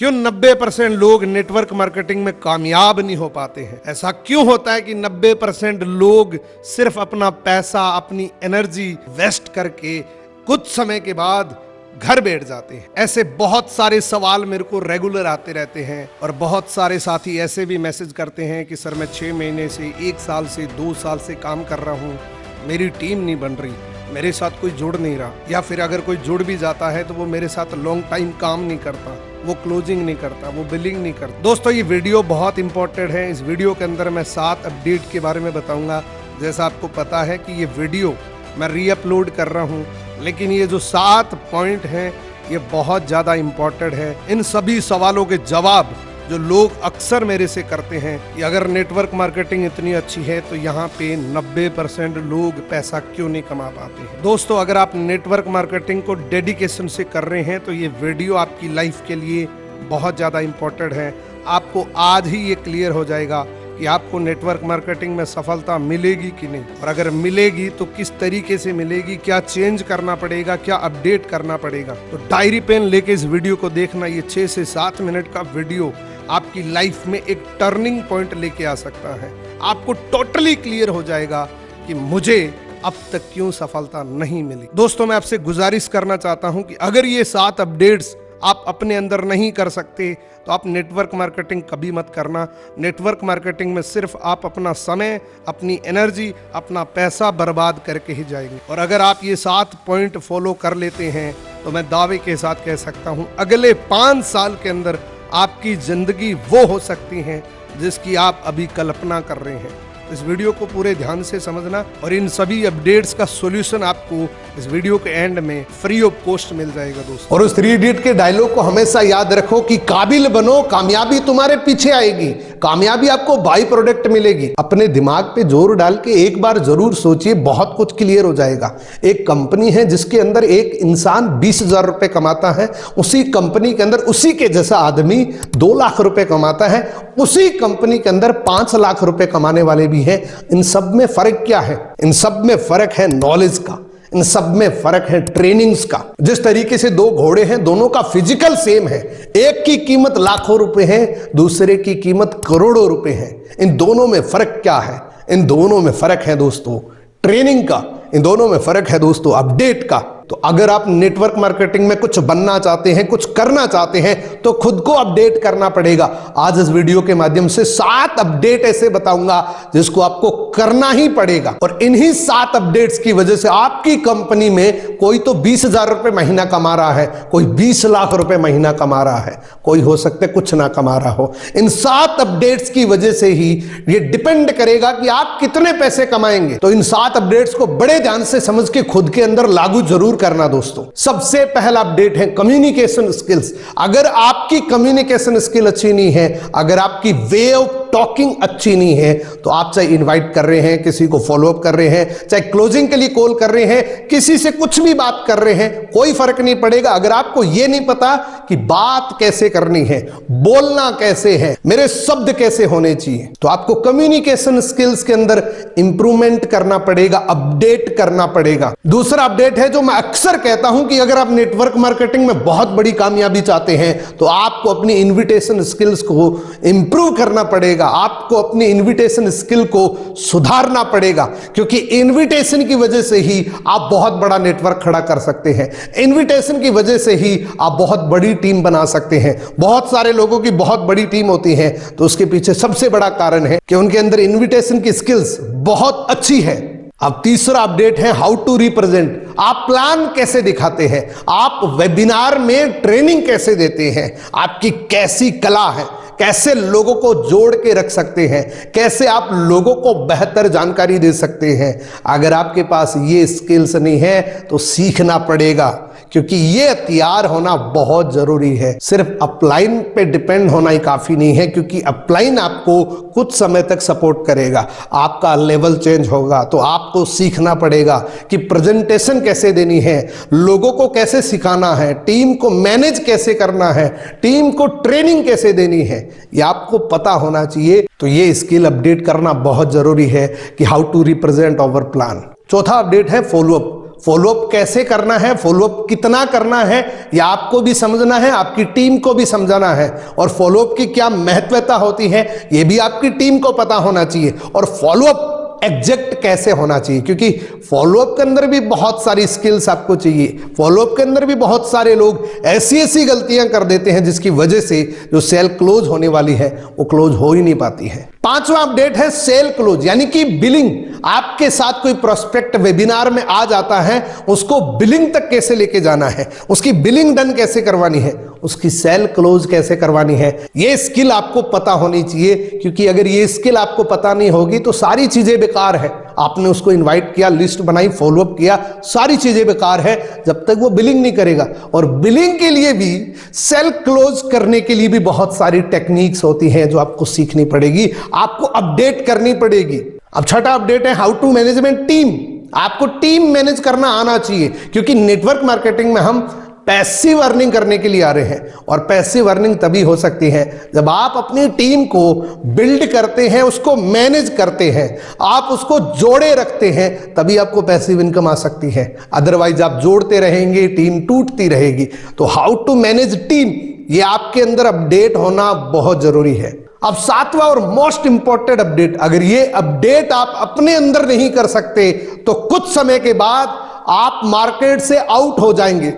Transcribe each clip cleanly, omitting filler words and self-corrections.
क्यों 90% लोग network marketing में कामयाब नहीं हो पाते हैं? ऐसा क्यों होता है कि 90% लोग सिर्फ अपना पैसा, अपनी एनर्जी वेस्ट करके कुछ समय के बाद घर बैठ जाते हैं? ऐसे बहुत सारे सवाल मेरे को रेगुलर आते रहते हैं और बहुत सारे साथी ऐसे भी मैसेज करते हैं कि सर मैं 6 महीने से, 1 साल से, 2 साल से काम कर रहा हूँ, मेरी टीम नहीं बन रही, मेरे साथ कोई जुड़ नहीं रहा, या फिर अगर कोई जुड़ भी जाता है तो वो मेरे साथ लॉन्ग टाइम काम नहीं करता, वो क्लोजिंग नहीं करता, वो बिलिंग नहीं करता। दोस्तों ये वीडियो बहुत इंपॉर्टेंट है। इस वीडियो के अंदर मैं 7 अपडेट के बारे में बताऊंगा। जैसा आपको पता है कि ये वीडियो मैं रीअपलोड कर रहा हूँ, लेकिन ये जो 7 पॉइंट हैं ये बहुत ज़्यादा इंपॉर्टेंट है। इन सभी सवालों के जवाब जो लोग अक्सर मेरे से करते हैं कि अगर नेटवर्क मार्केटिंग इतनी अच्छी है तो यहाँ पे 90% लोग पैसा क्यों नहीं कमा पाते हैं। दोस्तों अगर आप नेटवर्क मार्केटिंग को डेडिकेशन से कर रहे हैं तो ये वीडियो आपकी लाइफ के लिए बहुत ज़्यादा इम्पोर्टेंट है। आपको आज ही ये क्लियर हो जाएगा कि आपको नेटवर्क मार्केटिंग में सफलता मिलेगी कि नहीं, और अगर मिलेगी तो किस तरीके से मिलेगी, क्या चेंज करना पड़ेगा, क्या अपडेट करना पड़ेगा। तो डायरी पेन लेके इस वीडियो को देखना। ये 6 से 7 मिनट का वीडियो आपकी लाइफ में एक टर्निंग पॉइंट लेके आ सकता है। आपको टोटली क्लियर हो जाएगा कि मुझे अब तक क्यों सफलता नहीं मिली। दोस्तों मैं आपसे गुजारिश करना चाहता हूं कि अगर ये 7 अपडेट्स आप अपने अंदर नहीं कर सकते तो आप नेटवर्क मार्केटिंग कभी मत करना। नेटवर्क मार्केटिंग में सिर्फ आप अपना समय, अपनी एनर्जी, अपना पैसा बर्बाद करके ही जाएंगे। और अगर आप ये 7 पॉइंट फॉलो कर लेते हैं तो मैं दावे के साथ कह सकता हूं अगले 5 साल के अंदर आपकी जिंदगी वो हो सकती है जिसकी आप अभी कल्पना कर रहे हैं। इस वीडियो को पूरे ध्यान से समझना और इन सभी अपडेट्स का सॉल्यूशन आपको इस वीडियो के एंड में फ्री ऑफ कॉस्ट मिल जाएगा दोस्तों। और उस 3 इडियट के डायलॉग को हमेशा याद रखो कि काबिल बनो, कामयाबी तुम्हारे पीछे आएगी, कामयाबी आपको बाई प्रोडक्ट मिलेगी। अपने दिमाग पे जोर डाल के एक बार जरूर सोचिए, बहुत कुछ क्लियर हो जाएगा। एक कंपनी है जिसके अंदर एक इंसान 20,000 रुपए कमाता है, उसी कंपनी के अंदर उसी के जैसा आदमी 2 लाख रुपए कमाता है, उसी कंपनी के अंदर 5 लाख रुपए कमाने वाले भी हैं। इन सब में फर्क क्या है? इन सब में फर्क है नॉलेज का, इन सब में फर्क है ट्रेनिंग्स का। जिस तरीके से 2 घोड़े हैं, दोनों का फिजिकल सेम है, एक की कीमत लाखों रुपए है, दूसरे की कीमत करोड़ों रुपए है। इन दोनों में फर्क क्या है? इन दोनों में फर्क है दोस्तों ट्रेनिंग का, इन दोनों में फर्क है दोस्तों अपडेट का। तो अगर आप नेटवर्क मार्केटिंग में कुछ बनना चाहते हैं, कुछ करना चाहते हैं तो खुद को अपडेट करना पड़ेगा। आज इस वीडियो के माध्यम से 7 अपडेट ऐसे बताऊंगा जिसको आपको करना ही पड़ेगा। और इन्हीं 7 अपडेट्स की वजह से आपकी कंपनी में कोई तो 20,000 रुपए महीना कमा रहा है, कोई 20 लाख रुपए महीना कमा रहा है, कोई हो सकता है कुछ ना कमा रहा हो। इन 7 अपडेट्स की वजह से ही ये डिपेंड करेगा कि आप कितने पैसे कमाएंगे। तो इन 7 अपडेट्स को बड़े ध्यान से समझ के खुद के अंदर लागू जरूर करना दोस्तों। सबसे पहला अपडेट है कम्युनिकेशन स्किल्स। अगर आपकी कम्युनिकेशन स्किल अच्छी नहीं है, अगर आपकी वे ऑफ टॉकिंग अच्छी नहीं है, तो आप चाहे इनवाइट कर रहे हैं, किसी को फॉलोअप कर रहे हैं, चाहे क्लोजिंग के लिए कॉल कर रहे हैं, किसी से कुछ भी बात कर रहे हैं, कोई फर्क नहीं पड़ेगा। अगर आपको यह नहीं पता कि बात कैसे करनी है, बोलना कैसे है, मेरे शब्द कैसे होने चाहिए, तो आपको कम्युनिकेशन स्किल्स के अंदर इंप्रूवमेंट करना पड़ेगा, अपडेट करना पड़ेगा। दूसरा अपडेट है जो मैं अक्सर कहता हूं कि अगर आप नेटवर्क मार्केटिंग में बहुत बड़ी कामयाबी चाहते हैं तो आपको अपनी इन्विटेशन स्किल्स को इंप्रूव करना पड़ेगा, आपको अपनी इन्विटेशन स्किल को सुधारना पड़ेगा, क्योंकि इन्विटेशन की वजह से ही आप बहुत बड़ा नेटवर्क खड़ा कर सकते हैं। इन्विटेशन की वजह से ही आप बहुत बड़ी टीम बना सकते हैं। बहुत सारे लोगों की बहुत बड़ी टीम होती है तो उसके पीछे सबसे बड़ा कारण है कि उनके अंदर इन्विटेशन की स्किल्स बहुत अच्छी है। अब तीसरा अपडेट है हाउ टू रिप्रेजेंट। आप प्लान कैसे दिखाते हैं, आप वेबिनार में ट्रेनिंग कैसे देते हैं, आपकी कैसी कला है, कैसे लोगों को जोड़ के रख सकते हैं, कैसे आप लोगों को बेहतर जानकारी दे सकते हैं। अगर आपके पास ये स्किल्स नहीं है तो सीखना पड़ेगा, क्योंकि ये हथियार होना बहुत जरूरी है। सिर्फ अपलाइन पे डिपेंड होना ही काफी नहीं है, क्योंकि अपलाइन आपको कुछ समय तक सपोर्ट करेगा, आपका लेवल चेंज होगा तो आपको सीखना pड़ेगा कि प्रेजेंटेशन कैसे देनी है, लोगों को कैसे सिखाना है, टीम को मैनेज कैसे करना है, टीम को ट्रेनिंग कैसे देनी है, ये आपको पता होना चाहिए। तो ये स्किल अपडेट करना बहुत जरूरी है कि how to represent our plan. चौथा अपडेट है फॉलोअप। फॉलोअप कैसे करना है, फॉलोअप कितना करना है, यह आपको भी समझना है, आपकी टीम को भी समझाना है। और फॉलोअप की क्या महत्वता होती है यह भी आपकी टीम को पता होना चाहिए। और फॉलोअप एग्जैक्ट कैसे होना चाहिए, क्योंकि फॉलोअप के अंदर भी बहुत सारी स्किल्स आपको चाहिए। फॉलोअप के अंदर भी बहुत सारे लोग ऐसी ऐसी गलतियां कर देते हैं जिसकी वजह से जो सेल क्लोज होने वाली है वो क्लोज हो ही नहीं पाती है। पांचवा अपडेट है सेल क्लोज, यानी कि बिलिंग। आपके साथ कोई प्रोस्पेक्ट वेबिनार में आ जाता है, उसको बिलिंग तक कैसे लेके जाना है, उसकी बिलिंग डन कैसे करवानी है, उसकी सेल क्लोज कैसे करवानी है, ये स्किल आपको पता होनी चाहिए। क्योंकि अगर ये स्किल आपको पता नहीं होगी तो सारी चीजें बेकार है। आपने उसको इनवाइट किया, लिस्ट बनाई, फॉलोअप किया, सारी चीजें बेकार है जब तक वो बिलिंग नहीं करेगा। और बिलिंग के लिए भी, सेल क्लोज करने के लिए भी बहुत सारी टेक्निक्स होती हैं जो आपको सीखनी पड़ेगी, आपको अपडेट करनी पड़ेगी। अब छठा अपडेट है हाउ टू मैनेजमेंट टीम। आपको टीम मैनेज करना आना चाहिए, क्योंकि नेटवर्क मार्केटिंग में हम पैसिव अर्निंग करने के लिए आ रहे हैं। और पैसिव अर्निंग तभी हो सकती है जब आप अपनी टीम को बिल्ड करते हैं, उसको मैनेज करते हैं, आप उसको जोड़े रखते हैं, तभी आपको पैसिव इनकम आ सकती है। अदरवाइज आप जोड़ते रहेंगे, टीम टूटती रहेगी। तो हाउ टू मैनेज टीम, ये आपके अंदर अपडेट होना बहुत जरूरी है। अब सातवां और मोस्ट इंपॉर्टेंट अपडेट, अगर ये अपडेट आप अपने अंदर नहीं कर सकते तो कुछ समय के बाद आप मार्केट से आउट हो जाएंगे,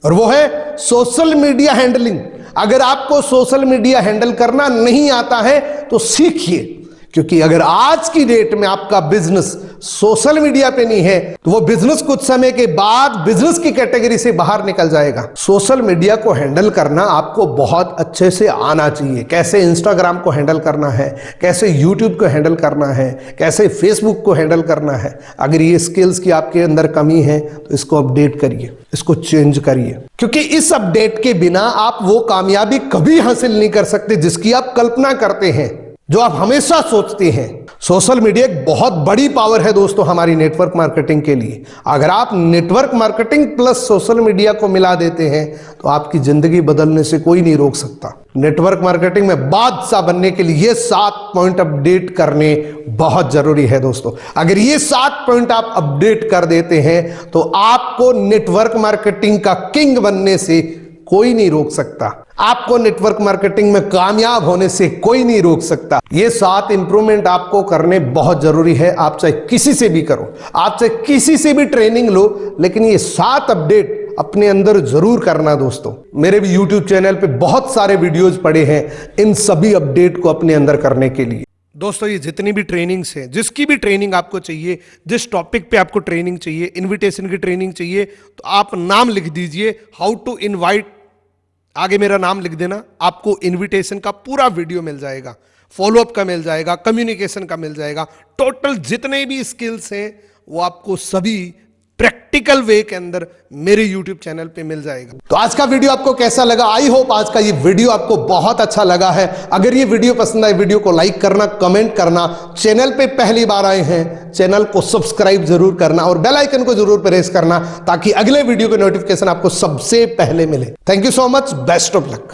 और वो है सोशल मीडिया हैंडलिंग। अगर आपको सोशल मीडिया हैंडल करना नहीं आता है तो सीखिए, क्योंकि अगर आज की डेट में आपका बिजनेस सोशल मीडिया पे नहीं है तो वो बिजनेस कुछ समय के बाद बिजनेस की कैटेगरी से बाहर निकल जाएगा। सोशल मीडिया को हैंडल करना आपको बहुत अच्छे से आना चाहिए। कैसे इंस्टाग्राम को हैंडल करना है, कैसे यूट्यूब को हैंडल करना है, कैसे फेसबुक को हैंडल करना है। अगर ये स्किल्स की आपके अंदर कमी है तो इसको अपडेट करिए, इसको चेंज करिए, क्योंकि इस अपडेट के बिना आप वो कामयाबी कभी हासिल नहीं कर सकते जिसकी आप कल्पना करते हैं, जो आप हमेशा सोचते हैं। सोशल मीडिया एक बहुत बड़ी पावर है दोस्तों हमारी नेटवर्क मार्केटिंग के लिए। अगर आप network marketing plus social media को मिला देते हैं तो आपकी जिंदगी बदलने से कोई नहीं रोक सकता। नेटवर्क मार्केटिंग में बादशाह बनने के लिए ये 7 पॉइंट अपडेट करने बहुत जरूरी है दोस्तों। अगर ये 7 पॉइंट आप अपडेट कर देते हैं तो आपको नेटवर्क मार्केटिंग का किंग बनने से कोई नहीं रोक सकता। आपको नेटवर्क मार्केटिंग में कामयाब होने से कोई नहीं रोक सकता। ये 7 इंप्रूवमेंट आपको करने बहुत जरूरी है। आप चाहे किसी से भी करो, आप चाहे किसी से भी ट्रेनिंग लो, लेकिन ये 7 अपडेट अपने अंदर जरूर करना दोस्तों। मेरे भी YouTube चैनल पे बहुत सारे वीडियोज पड़े हैं इन सभी अपडेट को अपने अंदर करने के लिए। दोस्तों ये जितनी भी ट्रेनिंग्स हैं, जिसकी भी ट्रेनिंग आपको चाहिए, जिस टॉपिक पे आपको ट्रेनिंग चाहिए, इनविटेशन की ट्रेनिंग चाहिए, तो आप नाम लिख दीजिए, हाउ टू इनवाइट, आगे मेरा नाम लिख देना, आपको इनविटेशन का पूरा वीडियो मिल जाएगा, फॉलोअप का मिल जाएगा, कम्युनिकेशन का मिल जाएगा। टोटल जितने भी स्किल्स हैं वो आपको सभी प्रैक्टिकल वे के अंदर मेरे YouTube चैनल पे मिल जाएगा। तो आज का वीडियो आपको कैसा लगा? आई होप आज का ये वीडियो आपको बहुत अच्छा लगा है। अगर ये वीडियो पसंद आए, वीडियो को लाइक करना, कमेंट करना, चैनल पे पहली बार आए हैं चैनल को सब्सक्राइब जरूर करना और बेल आइकन को जरूर प्रेस करना ताकि अगले वीडियो के नोटिफिकेशन आपको सबसे पहले मिले। Thank you so much, best of luck.